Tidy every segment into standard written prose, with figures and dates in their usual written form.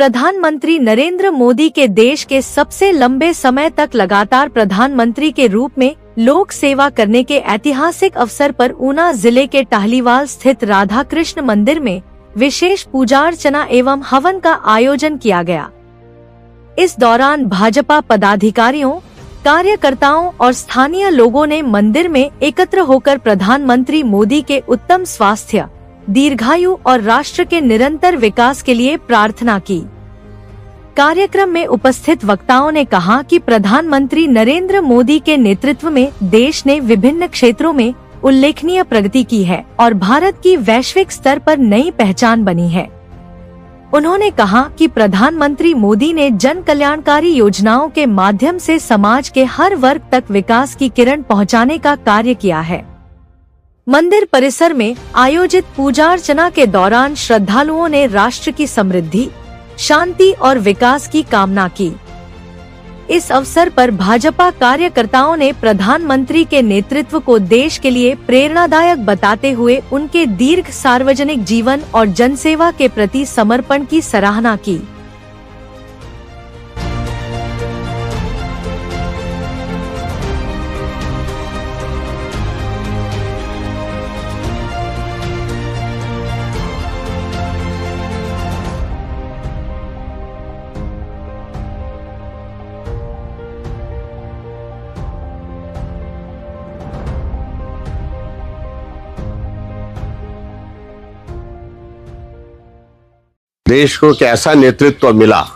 प्रधानमंत्री नरेंद्र मोदी के देश के सबसे लंबे समय तक लगातार प्रधानमंत्री के रूप में लोक सेवा करने के ऐतिहासिक अवसर पर ऊना जिले के टाहलीवाल स्थित राधा कृष्ण मंदिर में विशेष पूजा अर्चना एवं हवन का आयोजन किया गया। इस दौरान भाजपा पदाधिकारियों, कार्यकर्ताओं और स्थानीय लोगों ने मंदिर में एकत्र होकर प्रधानमंत्री मोदी के उत्तम स्वास्थ्य, दीर्घायु और राष्ट्र के निरंतर विकास के लिए प्रार्थना की। कार्यक्रम में उपस्थित वक्ताओं ने कहा कि प्रधानमंत्री नरेंद्र मोदी के नेतृत्व में देश ने विभिन्न क्षेत्रों में उल्लेखनीय प्रगति की है और भारत की वैश्विक स्तर पर नई पहचान बनी है। उन्होंने कहा कि प्रधानमंत्री मोदी ने जन कल्याणकारी योजनाओं के माध्यम से समाज के हर वर्ग तक विकास की किरण पहुंचाने का कार्य किया है। मंदिर परिसर में आयोजित पूजा अर्चना के दौरान श्रद्धालुओं ने राष्ट्र की समृद्धि, शांति और विकास की कामना की। इस अवसर पर भाजपा कार्यकर्ताओं ने प्रधानमंत्री के नेतृत्व को देश के लिए प्रेरणादायक बताते हुए उनके दीर्घ सार्वजनिक जीवन और जनसेवा के प्रति समर्पण की सराहना की। देश को एक ऐसा नेतृत्व मिला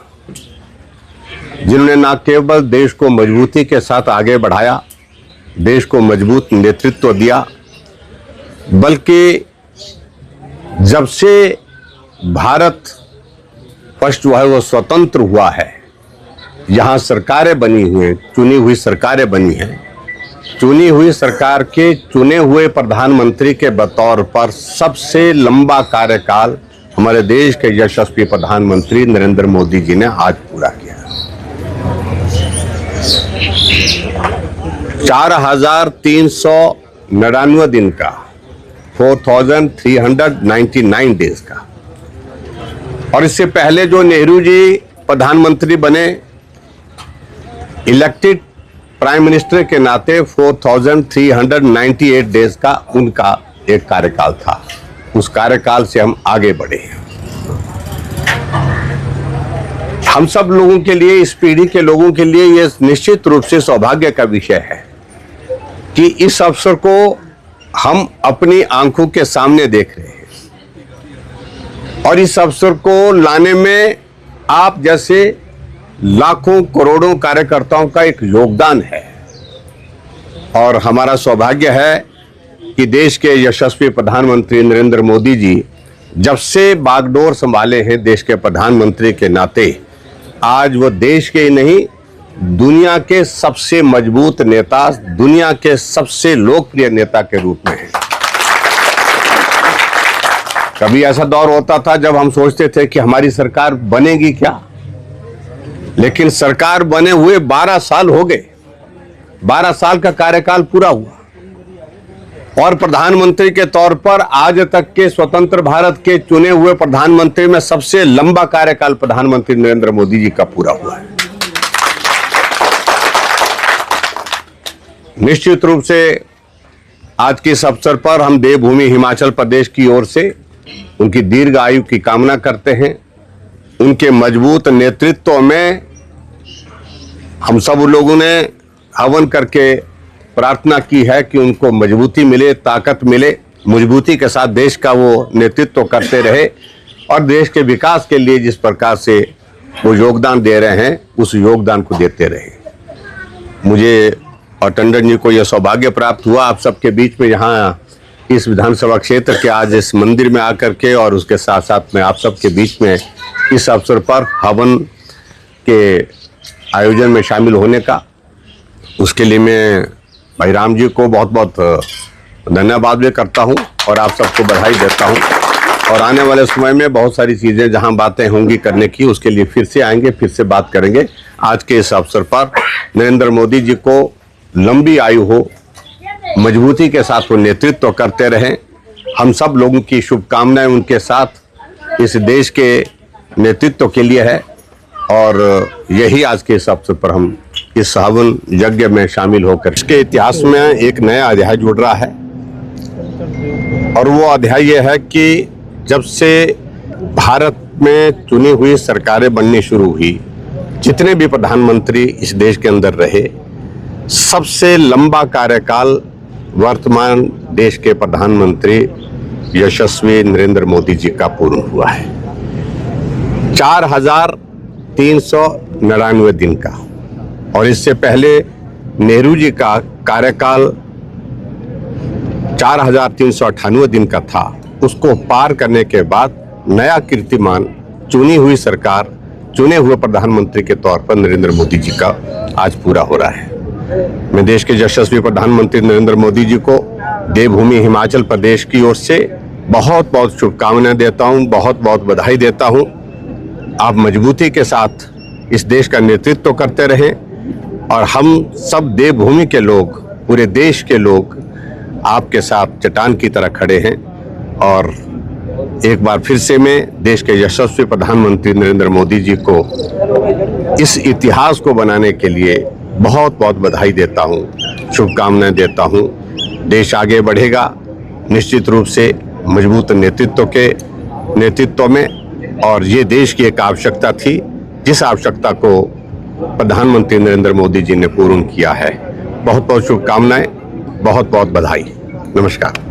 जिन्होंने न केवल देश को मजबूती के साथ आगे बढ़ाया, देश को मजबूत नेतृत्व दिया, बल्कि जब से भारत फर्स्ट वो स्वतंत्र हुआ है, यहाँ सरकारें बनी हुई हैं, चुनी हुई सरकारें बनी हैं, चुनी हुई सरकार के चुने हुए प्रधानमंत्री के बतौर पर सबसे लंबा कार्यकाल हमारे देश के यशस्वी प्रधानमंत्री नरेंद्र मोदी जी ने आज पूरा किया। 4,399 दिन का, 4,399 डेज का। और इससे पहले जो नेहरू जी प्रधानमंत्री बने, इलेक्टेड प्राइम मिनिस्टर के नाते 4,398 डेज का उनका एक कार्यकाल था। उस कार्यकाल से हम आगे बढ़े हैं। हम सब लोगों के लिए, इस पीढ़ी के लोगों के लिए यह निश्चित रूप से सौभाग्य का विषय है कि इस अवसर को हम अपनी आंखों के सामने देख रहे हैं और इस अवसर को लाने में आप जैसे लाखों करोड़ों कार्यकर्ताओं का एक योगदान है। और हमारा सौभाग्य है कि देश के यशस्वी प्रधानमंत्री नरेंद्र मोदी जी जब से बागडोर संभाले हैं देश के प्रधानमंत्री के नाते, आज वो देश के ही नहीं, दुनिया के सबसे मजबूत नेता, दुनिया के सबसे लोकप्रिय नेता के रूप में हैं। कभी ऐसा दौर होता था जब हम सोचते थे कि हमारी सरकार बनेगी क्या, लेकिन सरकार बने हुए 12 साल हो गए। 12 साल का कार्यकाल पूरा हुआ और प्रधानमंत्री के तौर पर आज तक के स्वतंत्र भारत के चुने हुए प्रधानमंत्री में सबसे लंबा कार्यकाल प्रधानमंत्री नरेंद्र मोदी जी का पूरा हुआ है। निश्चित रूप से आज के इस अवसर पर हम देवभूमि हिमाचल प्रदेश की ओर से उनकी दीर्घ आयु की कामना करते हैं। उनके मजबूत नेतृत्व में हम सब लोगों ने हवन करके प्रार्थना की है कि उनको मजबूती मिले, ताकत मिले, मजबूती के साथ देश का वो नेतृत्व करते रहे और देश के विकास के लिए जिस प्रकार से वो योगदान दे रहे हैं उस योगदान को देते रहे। मुझे और टंडन जी को यह सौभाग्य प्राप्त हुआ आप सबके बीच में यहाँ इस विधानसभा क्षेत्र के आज इस मंदिर में आकर के और उसके साथ साथ में आप सबके बीच में इस अवसर पर हवन के आयोजन में शामिल होने का। उसके लिए मैं भाई राम जी को बहुत बहुत धन्यवाद भी करता हूं और आप सबको बधाई देता हूं। और आने वाले समय में बहुत सारी चीज़ें जहां बातें होंगी करने की, उसके लिए फिर से आएंगे, फिर से बात करेंगे। आज के इस अवसर पर नरेंद्र मोदी जी को लंबी आयु हो, मजबूती के साथ वो नेतृत्व करते रहें। हम सब लोगों की शुभकामनाएं उनके साथ। इस देश के नेतृत्व के लिए है और यही आज के इस अवसर पर हम इस हवन यज्ञ में शामिल होकर इसके इतिहास में एक नया अध्याय जुड़ रहा है। और वो अध्याय ये है कि जब से भारत में चुनी हुई सरकारें बननी शुरू हुई, जितने भी प्रधानमंत्री इस देश के अंदर रहे, सबसे लंबा कार्यकाल वर्तमान देश के प्रधानमंत्री यशस्वी नरेंद्र मोदी जी का पूर्ण हुआ है। 4,399 दिन का। और इससे पहले नेहरू जी का कार्यकाल 4,398 दिन का था। उसको पार करने के बाद नया कीर्तिमान चुनी हुई सरकार, चुने हुए प्रधानमंत्री के तौर पर नरेंद्र मोदी जी का आज पूरा हो रहा है। मैं देश के यशस्वी प्रधानमंत्री नरेंद्र मोदी जी को देवभूमि हिमाचल प्रदेश की ओर से बहुत बहुत शुभकामनाएं देता हूं, बहुत बहुत बधाई देता हूं। आप मजबूती के साथ इस देश का नेतृत्व करते रहें और हम सब देवभूमि के लोग, पूरे देश के लोग आपके साथ चट्टान की तरह खड़े हैं। और एक बार फिर से मैं देश के यशस्वी प्रधानमंत्री नरेंद्र मोदी जी को इस इतिहास को बनाने के लिए बहुत बहुत बधाई देता हूं, शुभकामनाएं देता हूं। देश आगे बढ़ेगा निश्चित रूप से मजबूत नेतृत्व में, और ये देश की एक आवश्यकता थी, जिस आवश्यकता को प्रधानमंत्री नरेंद्र मोदी जी ने पूर्ण किया है। बहुत बहुत शुभकामनाएं, बहुत बहुत बधाई। नमस्कार।